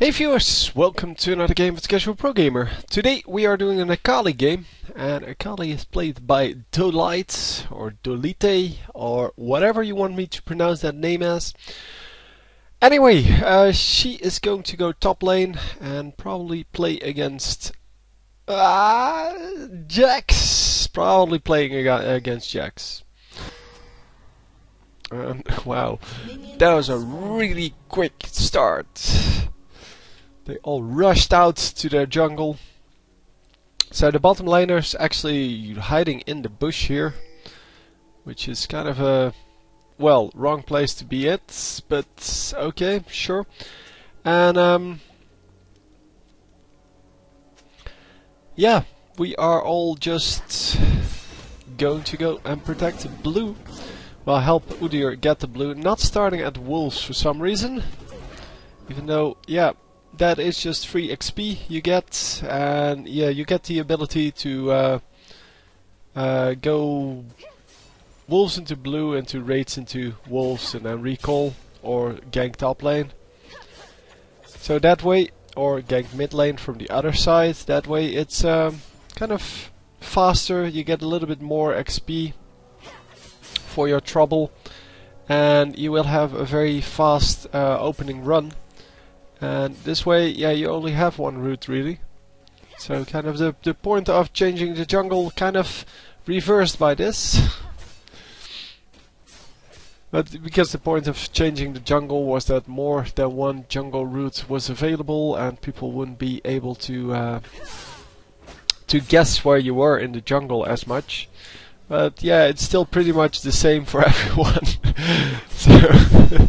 Hey viewers, welcome to another game with Casual Pro Gamer. Today we are doing an Akali game, and Akali is played by Dolite or Dolite or whatever you want me to pronounce that name as. Anyway, she is going to go top lane and probably play against Jax. Probably playing against Jax. Wow, that was a really quick start. They all rushed out to their jungle. So the bottom laner's actually hiding in the bush here, which is kind of a, well, wrong place to be at, but okay, sure. And yeah, we are all just going to go and protect the blue. Well, help Udyr get the blue. Not starting at wolves for some reason, even though, yeah, that is just free XP you get, and yeah, you get the ability to go wolves into blue, into raids into wolves, and then recall or gank top lane. So that way, or gank mid lane from the other side. That way, it's kind of faster. You get a little bit more XP for your trouble, and you will have a very fast opening run. And this way, yeah, you only have one route really. So kind of the point of changing the jungle kind of reversed by this. But because the point of changing the jungle was that more than one jungle route was available and people wouldn't be able to guess where you were in the jungle as much. But yeah, it's still pretty much the same for everyone. So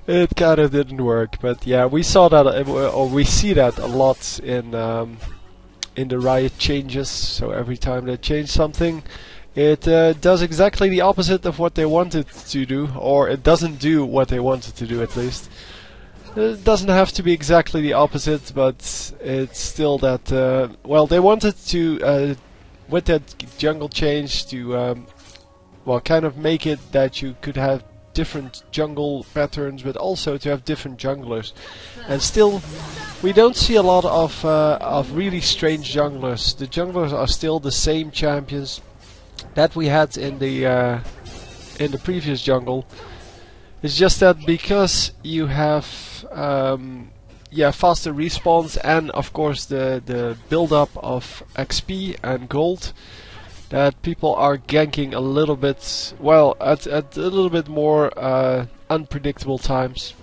it kind of didn't work, but yeah, we saw that, or we see that a lot in the Riot changes. So every time they change something, it does exactly the opposite of what they wanted to do, or it doesn't do what they wanted to do at least. It doesn't have to be exactly the opposite, but it's still that. Well, they wanted to, with that jungle change, to well, kind of make it that you could have different jungle patterns, but also to have different junglers. And still, we don't see a lot of really strange junglers. The junglers are still the same champions that we had in the previous jungle. It's just that because you have yeah, faster respawns and of course the build-up of XP and gold, that people are ganking a little bit, well, at a little bit more unpredictable times.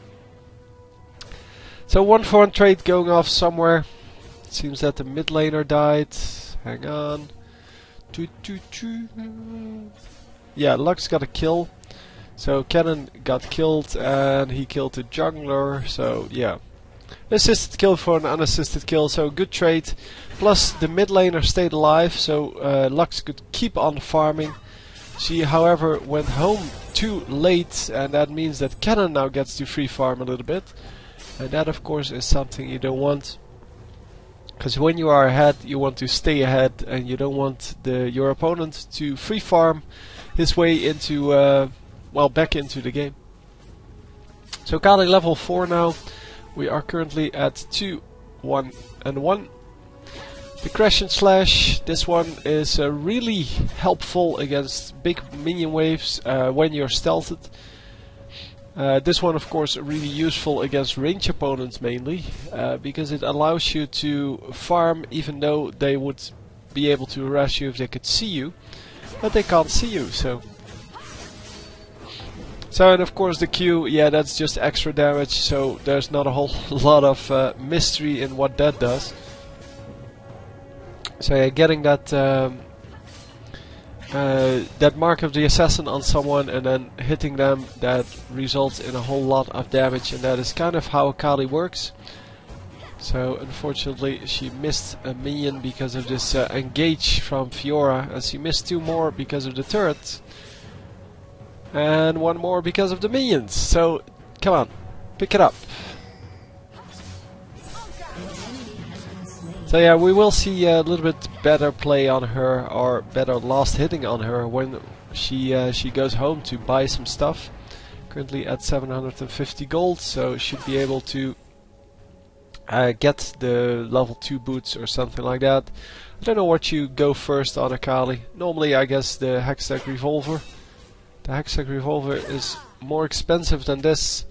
So 1-for-1 trade going off somewhere. It seems that the mid laner died. Hang on. Yeah, Lux got a kill. So Cannon got killed and he killed the jungler. So yeah, assisted kill for an unassisted kill. So good trade. Plus the mid laner stayed alive, so Lux could keep on farming. She, however, went home too late, and that means that Cannon now gets to free farm a little bit. And that, of course, is something you don't want. Because when you are ahead, you want to stay ahead, and you don't want your opponent to free farm his way into, well, back into the game. So Akali level 4 now. We are currently at 2-1-1. The Crash and Slash, this one is really helpful against big minion waves when you're stealthed. This one, of course, really useful against range opponents mainly, because it allows you to farm even though they would be able to harass you if they could see you, but they can't see you. So and of course the Q, yeah, that's just extra damage, so there's not a whole lot of mystery in what that does. So yeah, getting that that mark of the assassin on someone and then hitting them, that results in a whole lot of damage, and that is kind of how Akali works. So unfortunately she missed a minion because of this engage from Fiora, and she missed 2 more because of the turret, and 1 more because of the minions. So come on, pick it up. So yeah, we will see a little bit better play on her, or better last hitting on her, when she goes home to buy some stuff. Currently at 750 gold, so should be able to get the level 2 boots or something like that. I don't know what you go first on Akali. Normally I guess the Hextech Revolver. The Hextech Revolver is more expensive than this.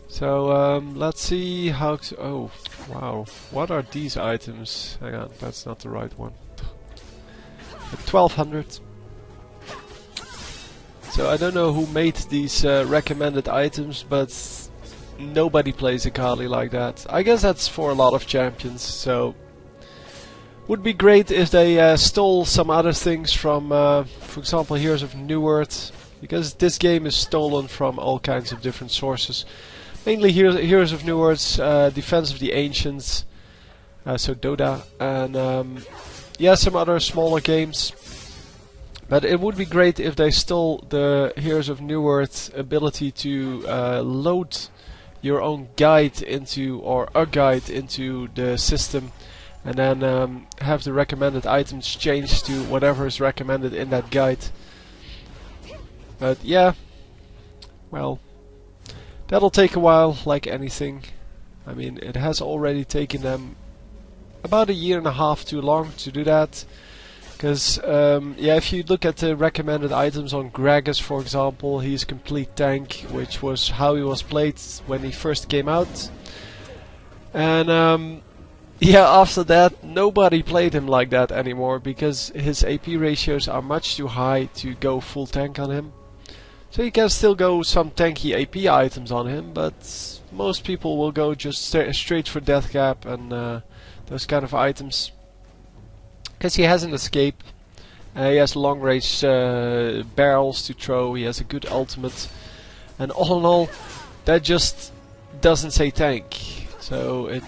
So let's see how to... Oh, wow. What are these items? Hang on, that's not the right one. 1200. So I don't know who made these recommended items, but nobody plays Akali like that. I guess that's for a lot of champions, so... Would be great if they stole some other things from, for example, Heroes of New Earth, because this game is stolen from all kinds of different sources. Mainly Heroes of New Earth's Defense of the Ancients, so Dota, and yeah, some other smaller games. But it would be great if they stole the Heroes of New Earth's ability to load your own guide into, or a guide into the system, and then have the recommended items changed to whatever is recommended in that guide. But yeah, well, that'll take a while, like anything. I mean, it has already taken them about a year and a half too long to do that. Because, yeah, if you look at the recommended items on Gragas, for example, he's complete tank, which was how he was played when he first came out. And, yeah, after that, nobody played him like that anymore, because his AP ratios are much too high to go full tank on him. So you can still go some tanky AP items on him, but most people will go just straight for Death Cap and those kind of items. Because he has an escape, he has long range barrels to throw, he has a good ultimate, and all in all, that just doesn't say tank. So it,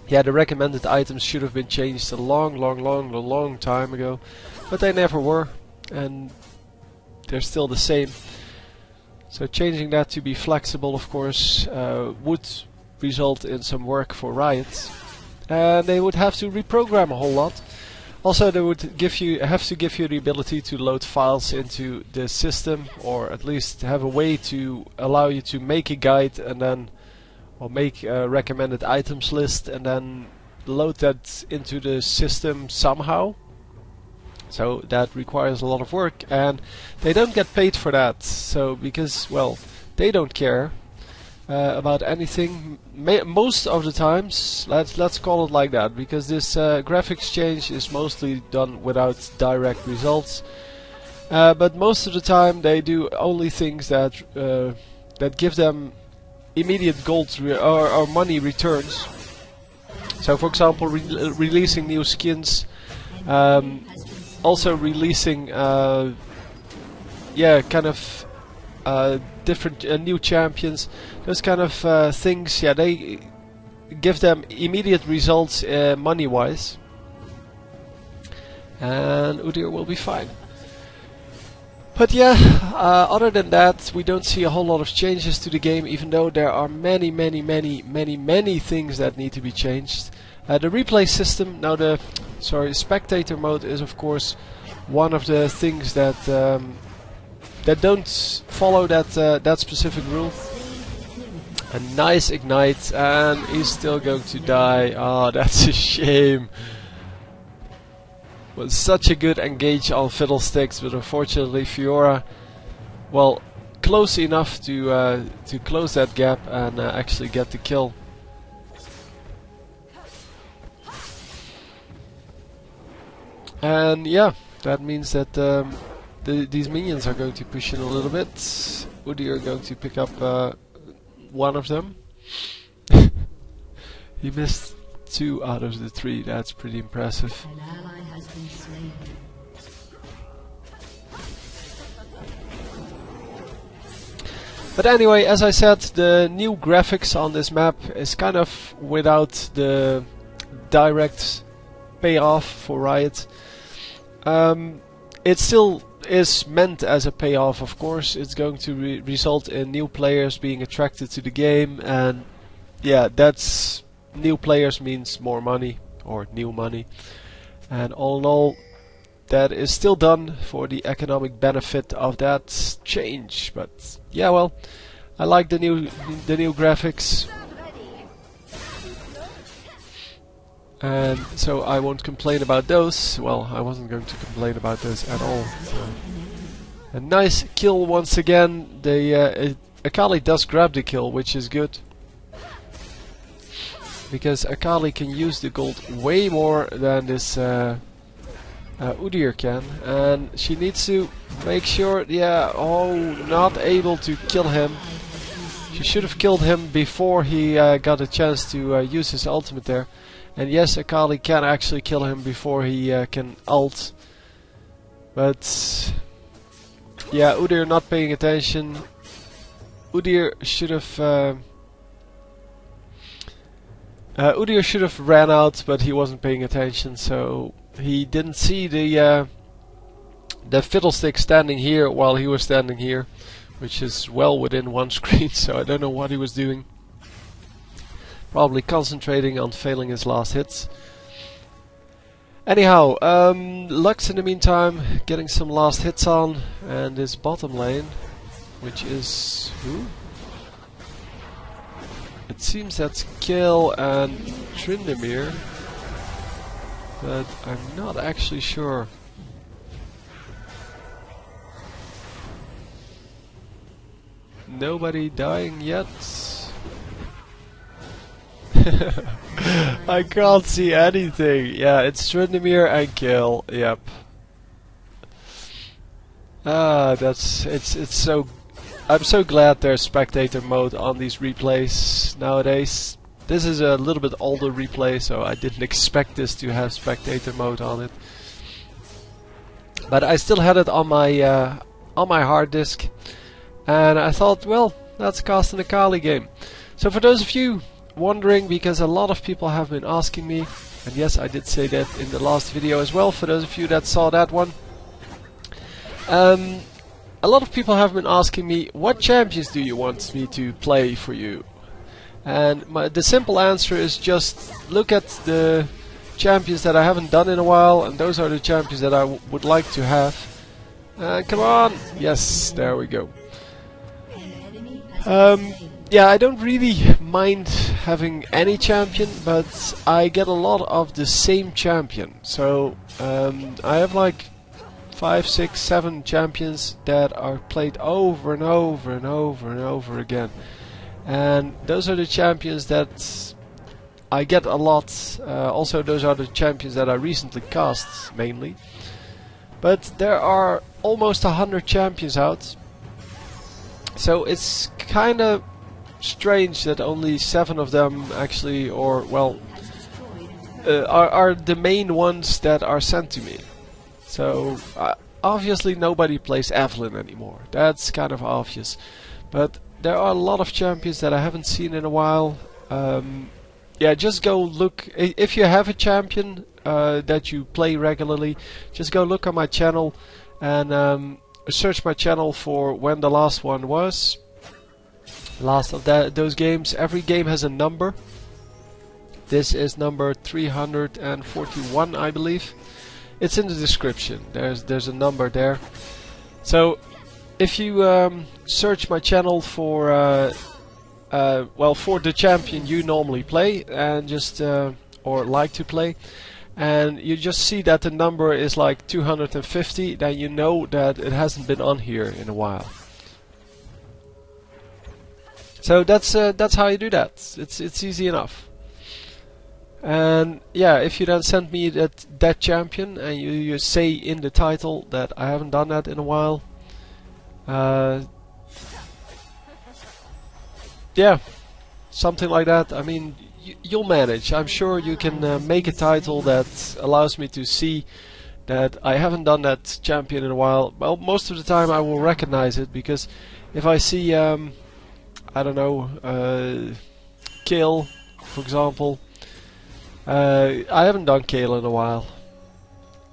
yeah, the recommended items should have been changed a long time ago, but they never were, and they're still the same. So changing that to be flexible, of course, would result in some work for Riot. And they would have to reprogram a whole lot. Also, they would have to give you the ability to load files into the system, or at least have a way to allow you to make a guide and then, or make a recommended items list and then load that into the system somehow. So that requires a lot of work, and they don't get paid for that. So because, well, they don't care about anything most of the times. Let's call it like that, because this graphics change is mostly done without direct results. But most of the time they do only things that that give them immediate gold or money returns. So, for example, releasing new skins, also releasing, yeah, kind of different new champions, those kind of things. Yeah, they give them immediate results money-wise, and Udyr will be fine. But yeah, other than that, we don't see a whole lot of changes to the game, even though there are many things that need to be changed. The replay system, now the spectator mode is of course one of the things that that don't follow that specific rule. A nice ignite, and he's still going to die. Oh, that's a shame. Was such a good engage on Fiddlesticks, but unfortunately Fiora, well, close enough to close that gap and actually get the kill. And yeah, that means that these minions are going to push in a little bit. Udyr are going to pick up one of them. He missed 2 out of the 3. That's pretty impressive. An ally has been slain. But anyway, as I said, the new graphics on this map is kind of without the direct payoff for Riot. It still is meant as a payoff, of course. It's going to result in new players being attracted to the game, and yeah, that's new players means more money, or new money. And all in all, that is still done for the economic benefit of that change. But yeah, well, I like the new graphics. and so I won't complain about those. Well, I wasn't going to complain about those at all. So. A nice kill once again. Akali does grab the kill, which is good. Because Akali can use the gold way more than this Udyr can. And she needs to make sure, not able to kill him. She should have killed him before he got a chance to use his ultimate there. And yes, Akali can actually kill him before he can ult. But yeah, Udyr not paying attention. Udyr should have ran out, but he wasn't paying attention, so he didn't see the fiddlestick standing here while he was standing here, which is well within one screen. So I don't know what he was doing. Probably concentrating on failing his last hits. Anyhow, Lux in the meantime getting some last hits on, and this bottom lane, which is who? It seems that's Kill and Tryndamere, but I'm not actually sure. Nobody dying yet. I can't see anything. Yeah, it's Tryndamere and Kill. Yep. It's so. I'm so glad there's spectator mode on these replays nowadays. This is a little bit older replay, so I didn't expect this to have spectator mode on it. But I still had it on my hard disk, and I thought, well, let's cast an Akali game. So for those of you wondering, because a lot of people have been asking me, and yes, I did say that in the last video as well, for those of you that saw that one, a lot of people have been asking me, what champions do you want me to play for you? And the simple answer is just look at the champions that I haven't done in a while, and those are the champions that I would like to have. Come on! Yes, there we go. Yeah, I don't really mind having any champion, but I get a lot of the same champion. So I have like 5, 6, 7 champions that are played over and over and over and over again. And those are the champions that I get a lot. Also, those are the champions that I recently cast, mainly. But there are almost 100 champions out. So it's kinda strange that only 7 of them actually, or well, are the main ones that are sent to me. So obviously nobody plays Evelyn anymore. That's kind of obvious. But there are a lot of champions that I haven't seen in a while. Yeah, just go look. If you have a champion that you play regularly, just go look on my channel and search my channel for when the last one was. Last of those games. Every game has a number. This is number 341, I believe. It's in the description. There's a number there. So if you search my channel for well, for the champion you normally play and just or like to play, and you just see that the number is like 250, then you know that it hasn't been on here in a while. So that's how you do that. It's easy enough. And yeah, if you then send me that champion and you say in the title that I haven't done that in a while, yeah, something like that. I mean, you'll manage. I'm sure you can make a title that allows me to see that I haven't done that champion in a while. Well, most of the time I will recognize it, because if I see, I don't know, Kale, for example. I haven't done Kale in a while.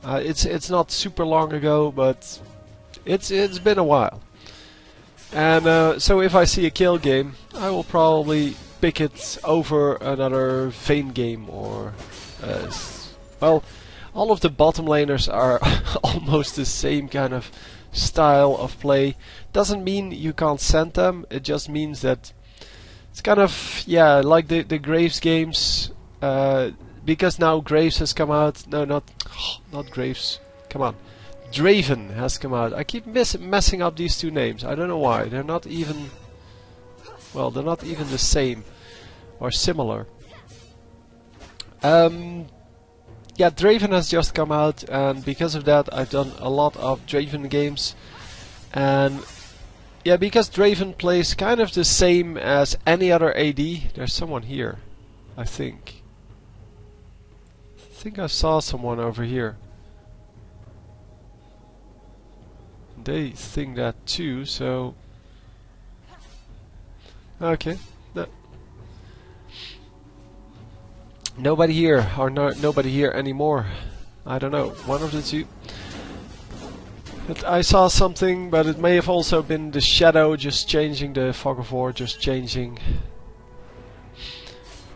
It's not super long ago, but it's been a while. And so if I see a Kale game, I will probably pick it over another Vayne game, or well, all of the bottom laners are almost the same kind of style of play. Doesn't mean you can't send them. It just means that it's kind of, yeah, like the Graves games. because now Graves has come out. No, not Graves. Come on. Draven has come out. I keep messing up these two names. I don't know why. They're not even... Well, they're not even the same. Or similar. Yeah, Draven has just come out, and because of that I've done a lot of Draven games. And yeah, because Draven plays kind of the same as any other AD. There's someone here, I think. I think I saw someone over here. They think that too, so... Okay. No. Nobody here, or nobody here anymore. I don't know, one of the two. But I saw something, but it may have also been the shadow just changing, the fog of war just changing.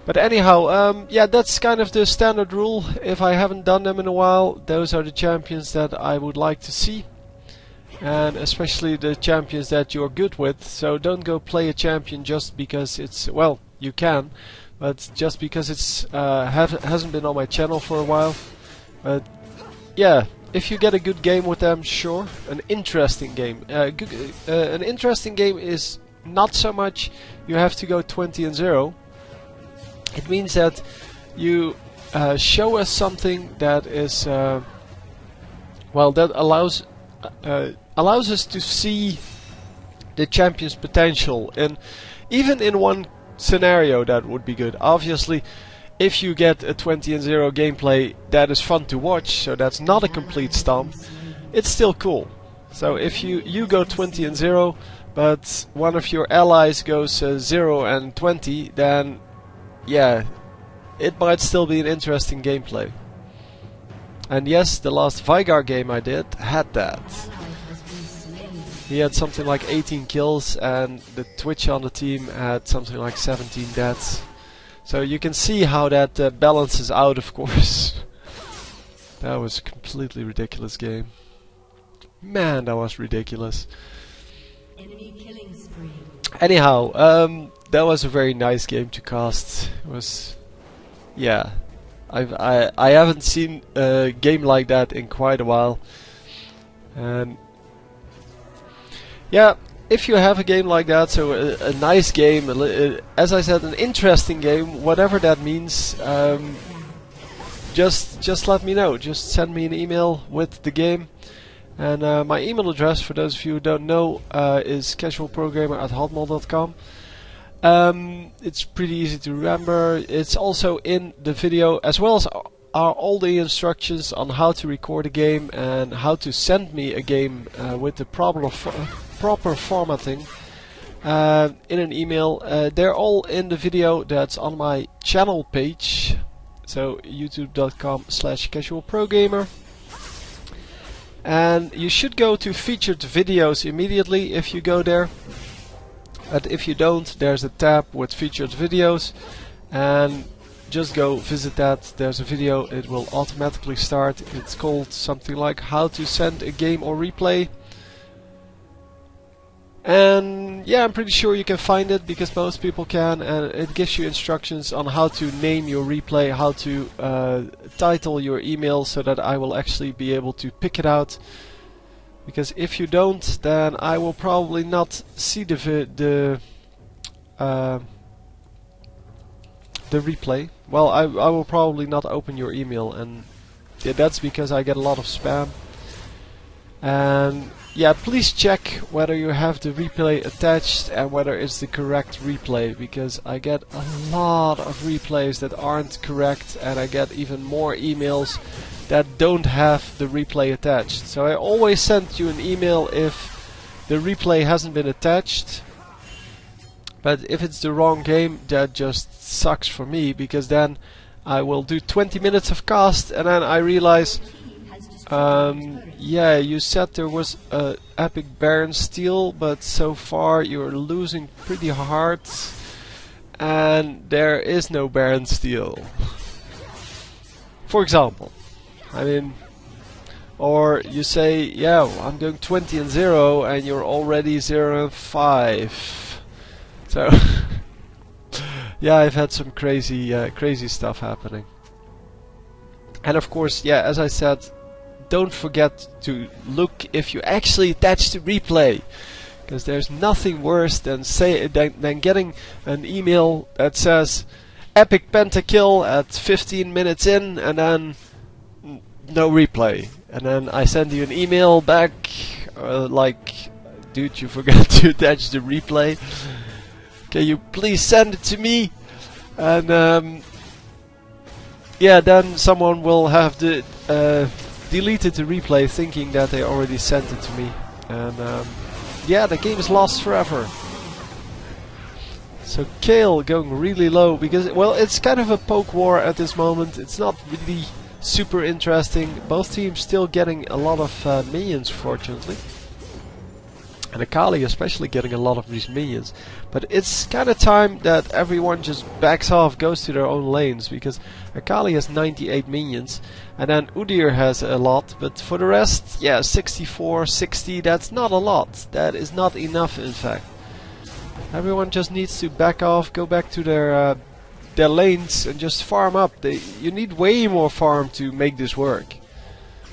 But anyhow, yeah, that's kind of the standard rule. If I haven't done them in a while, those are the champions that I would like to see. And especially the champions that you're good with. So don't go play a champion just because it's... Well, you can. But just because it's hasn't been on my channel for a while. But yeah, if you get a good game with them, sure. An interesting game. An interesting game is not so much you have to go 20-0. It means that you show us something that is well, that allows us to see the champion's potential, and even in one scenario that would be good. Obviously, if you get a 20-0 gameplay that is fun to watch, so that's not a complete stomp, it's still cool. So if you go 20-0, but one of your allies goes 0 and 20, then yeah, it might still be an interesting gameplay. And yes, the last Vygar game I did had that. He had something like 18 kills, and the Twitch on the team had something like 17 deaths. So you can see how that balances out, of course. That was a completely ridiculous game. Man, that was ridiculous. Enemy killing spree. Anyhow, that was a very nice game to cast. It was... Yeah. I haven't seen a game like that in quite a while. And... yeah, if you have a game like that, so a nice game, as I said, an interesting game, whatever that means, just let me know. Just send me an email with the game. And my email address, for those of you who don't know, is casualprogrammer@hotmail.com. It's pretty easy to remember. It's also in the video, as well as are all the instructions on how to record a game and how to send me a game with the proper formatting in an email. They're all in the video that's on my channel page, so youtube.com/casualprogamer. And you should go to featured videos immediately if you go there. But if you don't, there's a tab with featured videos, and just go visit that. There's a video, it will automatically start. It's called something like how to send a game or replay. And yeah, I'm pretty sure you can find it, because most people can, and it gives you instructions on how to name your replay, how to title your email, so that I will actually be able to pick it out. Because if you don't, then I will probably not see the replay. Well, I will probably not open your email, and yeah, that's because I get a lot of spam. And yeah, please check whether you have the replay attached and whether it's the correct replay, because I get a lot of replays that aren't correct, and I get even more emails that don't have the replay attached. So I always send you an email if the replay hasn't been attached. But if it's the wrong game, that just sucks for me, because then I will do 20 minutes of cast and then I realize, yeah, you said there was a epic Baron steal, but so far you're losing pretty hard and there is no Baron steal. For example. I mean, or you say, yeah, I'm doing 20-0 and you're already 0-5. So, yeah, I've had some crazy stuff happening. And of course, yeah, as I said, don't forget to look if you actually attach the replay, because there's nothing worse than getting an email that says epic pentakill at 15 minutes in and then no replay, and then I send you an email back like, dude, you forgot to attach the replay, can you please send it to me? And yeah, then someone will have deleted the replay thinking that they already sent it to me, and yeah, the game is lost forever. So Kale going really low because, well, it's kind of a poke war at this moment. It's not really super interesting. Both teams still getting a lot of minions, fortunately. And Akali especially getting a lot of these minions. But it's kind of time that everyone just backs off, goes to their own lanes, because Akali has 98 minions, and then Udyr has a lot, but for the rest, yeah, 64, 60, that's not a lot. That is not enough, in fact. Everyone just needs to back off, go back to their lanes, and just farm up. You need way more farm to make this work.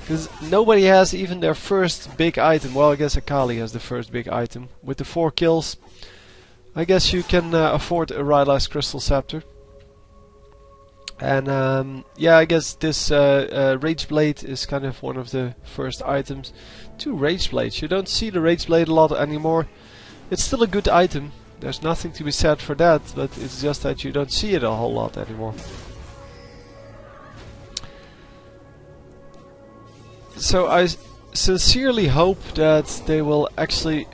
Because nobody has even their first big item. Well, I guess Akali has the first big item. With the 4 kills, I guess you can afford a Rylai's Crystal Scepter. And yeah, I guess this Rage Blade is kind of one of the first items. 2 Rage Blades. You don't see the Rage Blade a lot anymore. It's still a good item. There's nothing to be said for that, but it's just that you don't see it a whole lot anymore. So I sincerely hope that they will actually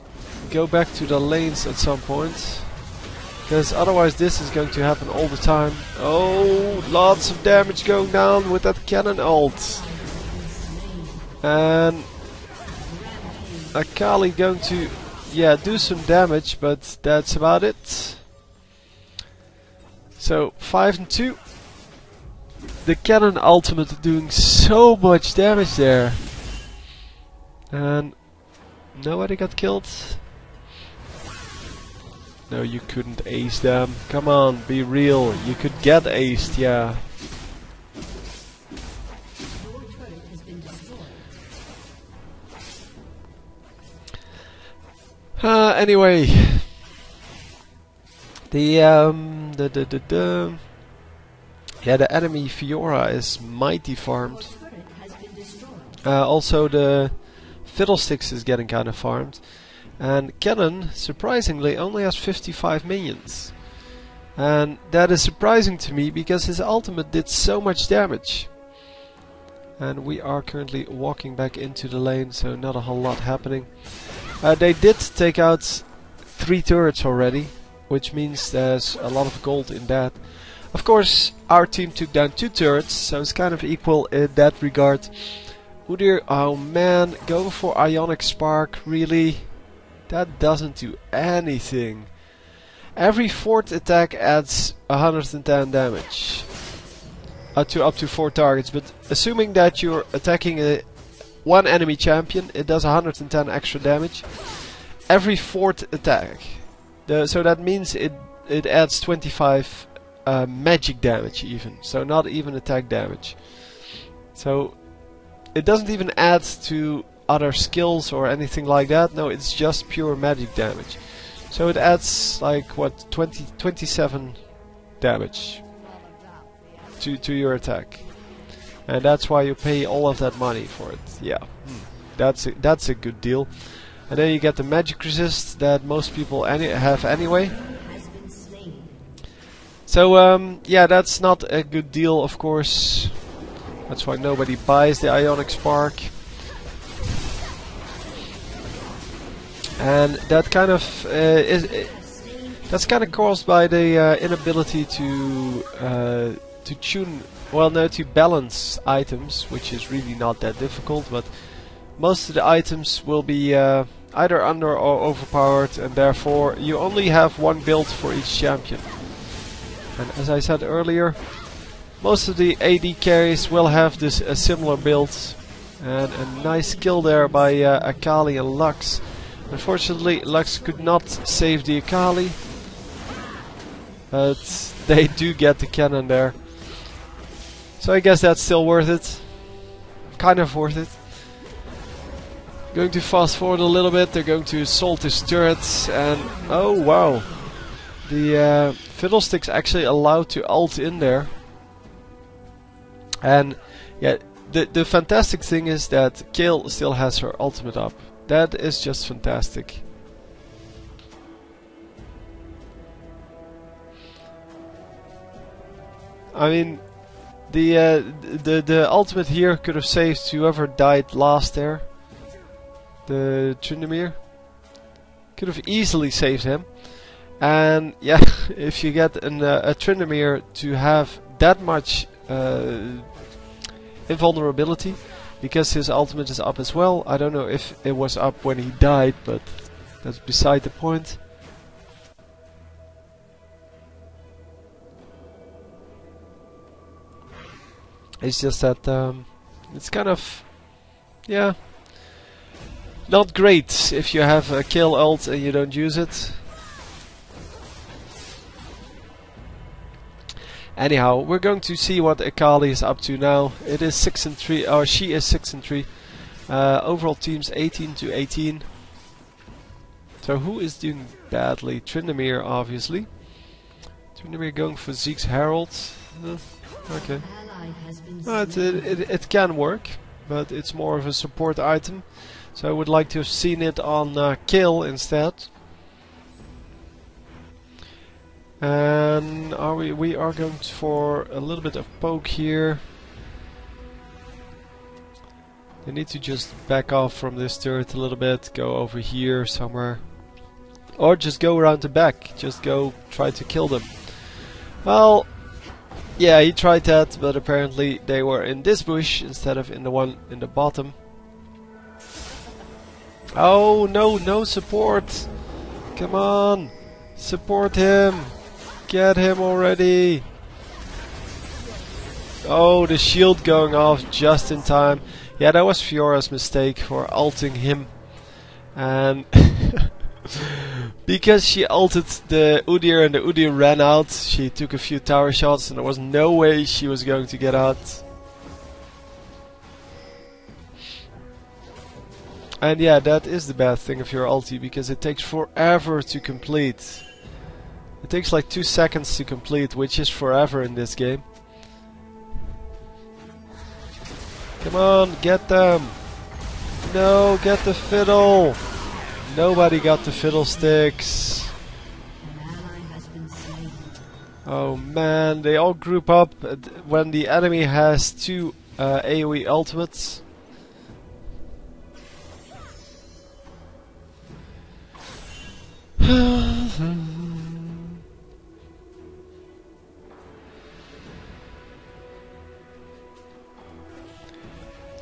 go back to the lanes at some point, because otherwise this is going to happen all the time. Oh, lots of damage going down with that cannon ult. And Akali going to, yeah, do some damage, but that's about it. So 5 and 2. The cannon ultimate doing so much damage there. And nobody got killed. No, you couldn't ace them. Come on, be real. You could get aced, yeah. Anyway, yeah, the enemy Fiora is mighty farmed. Also, the Fiddlesticks is getting kind of farmed. And Cannon, surprisingly, only has 55 minions. And that is surprising to me because his ultimate did so much damage. And we are currently walking back into the lane, so not a whole lot happening. They did take out 3 turrets already, which means there's a lot of gold in that. Of course, our team took down 2 turrets, so it's kind of equal in that regard. Udyr, oh man, go for Ionic Spark, really? That doesn't do anything. Every 4th attack adds 110 damage. Up to 4 targets, but assuming that you're attacking one enemy champion, it does 110 extra damage. Every 4th attack. So that means it adds 25 magic damage even. So not even attack damage. So it doesn't even add to other skills or anything like that. No, it's just pure magic damage. So it adds like what, 27 damage to your attack. And that's why you pay all of that money for it. Yeah, that's a good deal. And then you get the magic resist that most people have anyway. So yeah, that's not a good deal, of course. That's why nobody buys the Ionic Spark. And that kind of that's kind of caused by the inability to tune. Well, no, to balance items, which is really not that difficult, but most of the items will be either under or overpowered, and therefore you only have one build for each champion. And as I said earlier, most of the AD carries will have this similar build, and a nice kill there by Akali and Lux. Unfortunately, Lux could not save the Akali, but they do get the cannon there. So I guess that's still worth it. Kind of worth it. Going to fast forward a little bit. They're going to assault his turrets, and oh wow, the Fiddlestick's actually allowed to ult in there. And yeah, the fantastic thing is that Kayle still has her ultimate up. That is just fantastic. I mean, the ultimate here could have saved whoever died last there. The Tryndamere could have easily saved him. And yeah, if you get a Tryndamere to have that much invulnerability, because his ultimate is up as well. I don't know if it was up when he died, but that's beside the point. It's just that it's kind of, yeah, not great if you have a Kayle ult and you don't use it. Anyhow, we're going to see what Akali is up to now. It is 6-3, or she is 6-3. Overall teams 18-18. So who is doing badly? Tryndamere, obviously. Tryndamere going for Zeke's Herald. Okay. It can work, but it's more of a support item. So I would like to have seen it on Kayle instead. And we are going for a little bit of poke here. They need to just back off from this turret a little bit, go over here somewhere. Or just go around the back, just go try to kill them. Well, yeah, he tried that, but apparently they were in this bush instead of in the one in the bottom. Oh no, no support! Come on! Support him! Get him already! Oh, the shield going off just in time. Yeah, that was Fiora's mistake for ulting him. And because she ulted the Udyr and the Udyr ran out, she took a few tower shots and there was no way she was going to get out. And yeah, that is the bad thing of your ulti, because it takes forever to complete. It takes like 2 seconds to complete, which is forever in this game. Come on, get them! No, get the fiddle! Nobody got the fiddlesticks. Oh man, they all group up when the enemy has 2 AoE ultimates.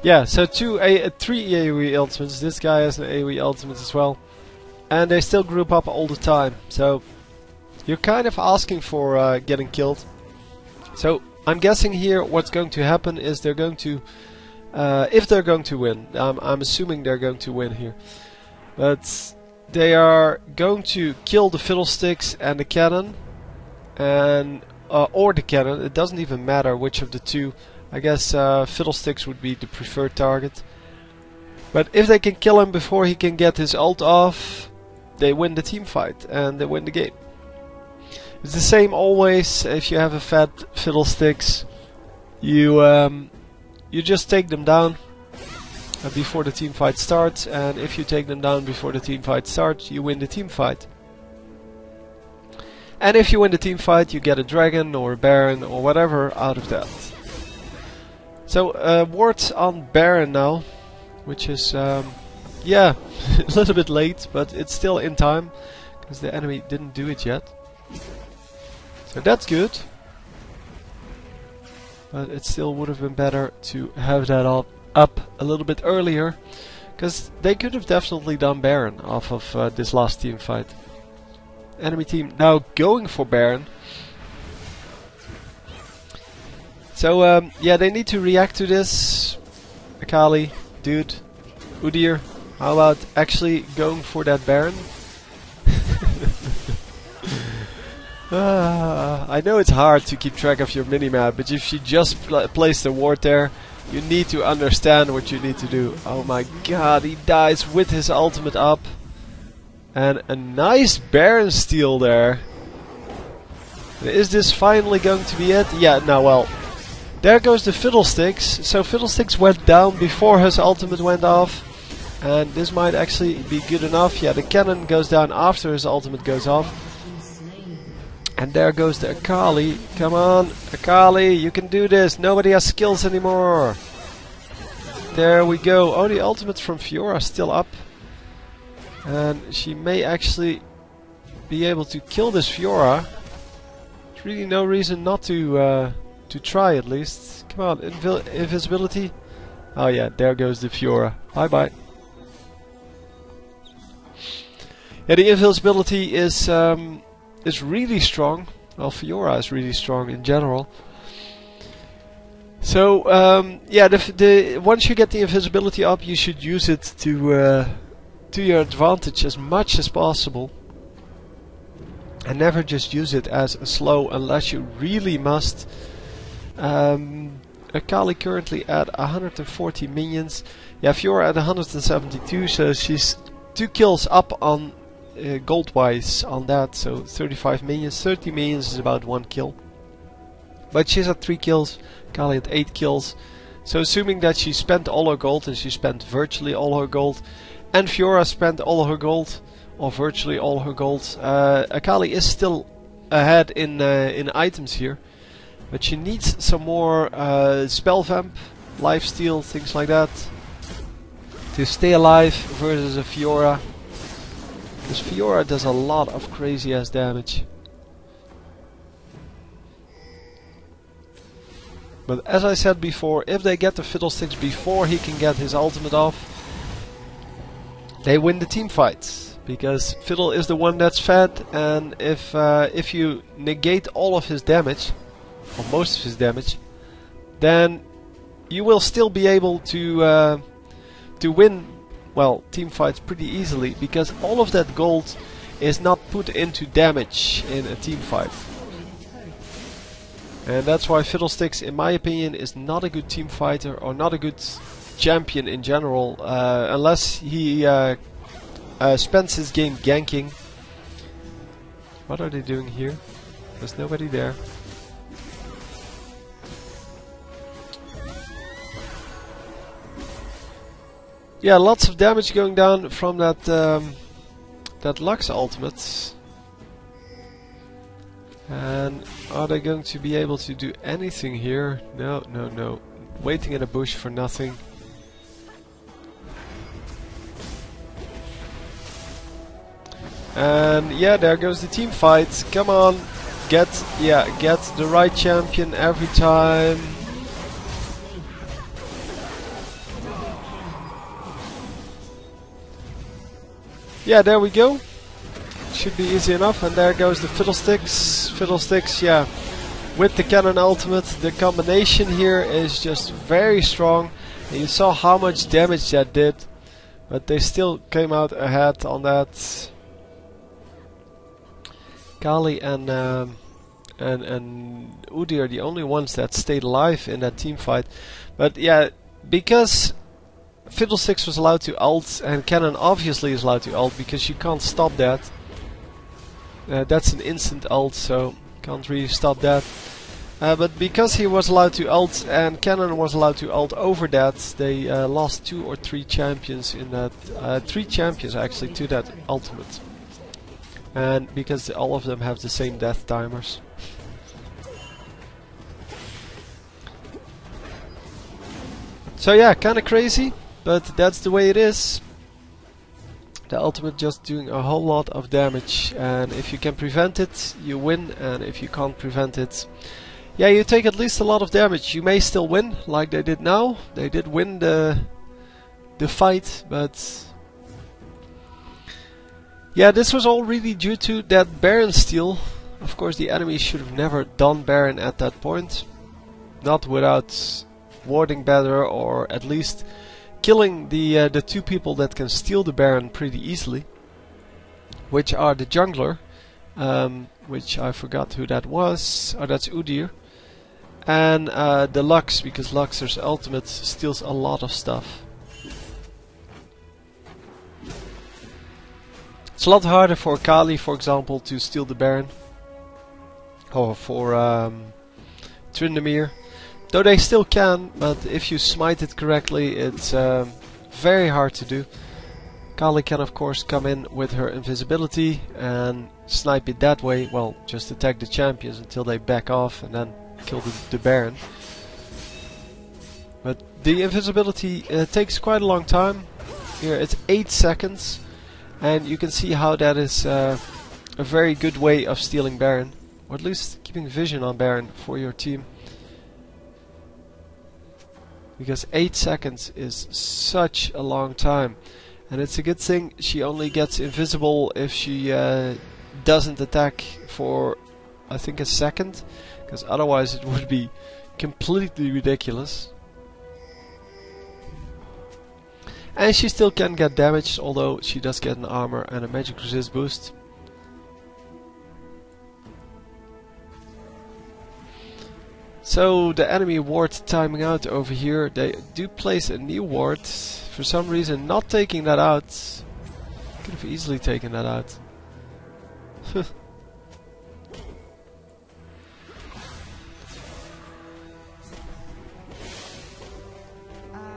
Yeah, so 3 AoE ultimates. This guy has an AoE ultimate as well. And they still group up all the time. So you're kind of asking for getting killed. So I'm guessing here what's going to happen is they're going to, if they're going to win, I'm assuming they're going to win here. But they are going to kill the fiddlesticks and the cannon. And or the cannon, it doesn't even matter which of the two. I guess Fiddlesticks would be the preferred target. But if they can kill him before he can get his ult off, they win the team fight and they win the game. It's the same always. If you have a fat Fiddlesticks, you just take them down before the team fight starts, and if you take them down before the team fight starts, you win the team fight. And if you win the team fight, you get a dragon or a baron or whatever out of that. So wards on Baron now, which is yeah, a little bit late, but it's still in time because the enemy didn't do it yet. So that's good, but it still would have been better to have that up a little bit earlier, because they could have definitely done Baron off of this last team fight. Enemy team now going for Baron. So yeah, they need to react to this. Akali, dude, Udyr, how about actually going for that Baron? I know it's hard to keep track of your minimap, but if you just place the ward there, you need to understand what you need to do. Oh my god, he dies with his ultimate up. And a nice Baron steal there. Is this finally going to be it? Yeah, no, well. There goes the Fiddlesticks. So Fiddlesticks went down before his ultimate went off. And this might actually be good enough. Yeah, the cannon goes down after his ultimate goes off. And there goes the Akali. Come on, Akali, you can do this. Nobody has skills anymore. There we go. Oh, the ultimate from Fiora still up. And she may actually be able to kill this Fiora. There's really no reason not to try at least. Come on, invisibility. Oh yeah, there goes the Fiora. Bye bye. Yeah, the invisibility is really strong. Well, Fiora is really strong in general. So yeah, once you get the invisibility up, you should use it to your advantage as much as possible, and never just use it as a slow unless you really must. Akali currently at 140 minions. Yeah, Fiora at 172, so she's 2 kills up on gold wise on that, so 35 minions. 30 minions is about 1 kill. But she's at 3 kills, Akali at 8 kills. So assuming that she spent all her gold, and she spent virtually all her gold, and Fiora spent all her gold, or virtually all her gold, Akali is still ahead in items here. But she needs some more spell vamp, lifesteal, things like that, to stay alive versus a Fiora. Because Fiora does a lot of crazy ass damage. But as I said before, if they get the Fiddlesticks before he can get his ultimate off, they win the team fights. Because Fiddle is the one that's fed, and if you negate all of his damage, or most of his damage, then you will still be able to win, well, team fights pretty easily, because all of that gold is not put into damage in a team fight. And that's why Fiddlesticks, in my opinion, is not a good team fighter, or not a good champion in general, unless he spends his game ganking. What are they doing here? There's nobody there. Yeah, lots of damage going down from that that Lux ultimate. And are they going to be able to do anything here? No, no, no. Waiting in a bush for nothing. And yeah, there goes the team fight. Come on, get the right champion every time. Yeah, there we go. Should be easy enough. And there goes the Fiddlesticks. Fiddlesticks, yeah, with the cannon ultimate. The combination here is just very strong. And you saw how much damage that did, but they still came out ahead on that. Kali and Udi are the only ones that stayed alive in that team fight. But yeah, because Fiddlesticks was allowed to ult, and Cannon obviously is allowed to ult, because you can't stop that. That's an instant ult, so can't really stop that. But because he was allowed to ult and Cannon was allowed to ult over that, they lost 2 or 3 champions in that. 3 champions actually to that ultimate. And because all of them have the same death timers. So yeah, kinda crazy, but that's the way it is. The ultimate just doing a whole lot of damage, and if you can prevent it, you win, and if you can't prevent it, yeah, you take at least a lot of damage. You may still win, like they did now. They did win the fight, but yeah, this was all really due to that Baron steal. Of course, the enemy should have never done Baron at that point. Not without warding better, or at least killing the 2 people that can steal the Baron pretty easily. Which are the jungler which I forgot who that was. Oh, that's Udyr. And the Lux, because Luxor's ultimate steals a lot of stuff. It's a lot harder for Akali, for example, to steal the Baron. Or for Tryndamere. Though they still can, but if you smite it correctly, it's very hard to do. Akali can of course come in with her invisibility and snipe it that way. Well, just attack the champions until they back off and then kill the Baron. But the invisibility takes quite a long time. Here it's 8 seconds. And you can see how that is a very good way of stealing Baron. Or at least keeping vision on Baron for your team. Because 8 seconds is such a long time. And it's a good thing she only gets invisible if she doesn't attack for, I think, a second. Because otherwise it would be completely ridiculous. And she still can get damaged, although she does get an armor and a magic resist boost. So the enemy ward timing out over here. They do place a new ward. For some reason not taking that out. Could have easily taken that out. Are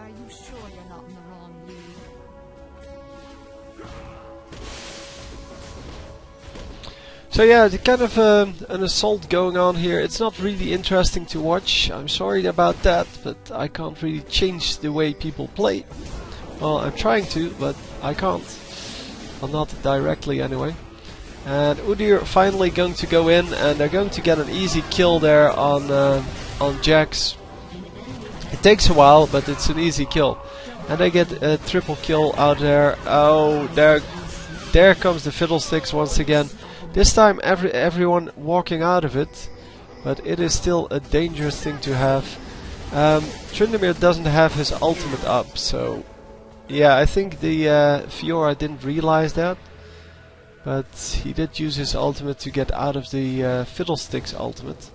you sure you're not in the wrong league? So yeah, the kind of an assault going on here. It's not really interesting to watch. I'm sorry about that, but I can't really change the way people play. Well, I'm trying to, but I can't. Well, not directly anyway. And Udyr finally going to go in, and they're going to get an easy kill there on Jax. It takes a while, but it's an easy kill. And they get a triple kill out there. Oh, there comes the fiddlesticks once again. This time everyone walking out of it, but it is still a dangerous thing to have. Tryndamere doesn't have his ultimate up, so yeah, I think the Fiora didn't realize that, but he did use his ultimate to get out of the fiddlesticks ultimate.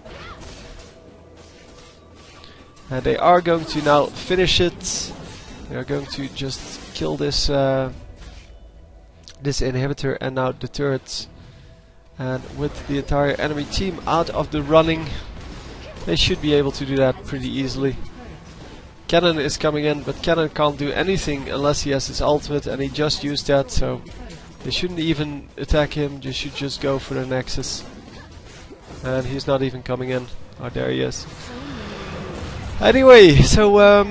And they are going to now finish it. They are going to just kill this this inhibitor and now the turrets. And with the entire enemy team out of the running, they should be able to do that pretty easily. Cannon is coming in, but Cannon can't do anything unless he has his ultimate, and he just used that, so they shouldn't even attack him, they should just go for the Nexus. And he's not even coming in. Oh, there he is. Anyway, so Are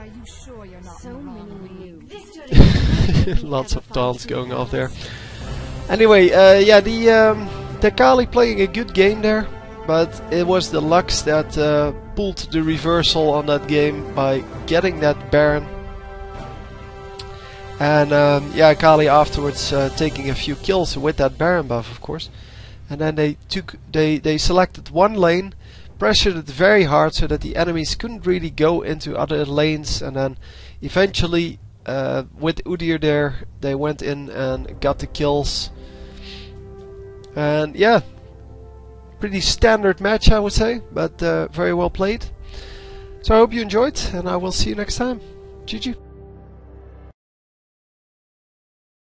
you sure you're not in the wrong league? lots of taunts going off there. Anyway, yeah, the Akali playing a good game there, but it was the Lux that pulled the reversal on that game by getting that Baron. And yeah, Akali afterwards taking a few kills with that Baron buff, of course. And then they selected one lane, pressured it very hard so that the enemies couldn't really go into other lanes, and then eventually with Udyr there, they went in and got the kills. And yeah, pretty standard match, I would say, but very well played. So I hope you enjoyed, and I will see you next time. GG.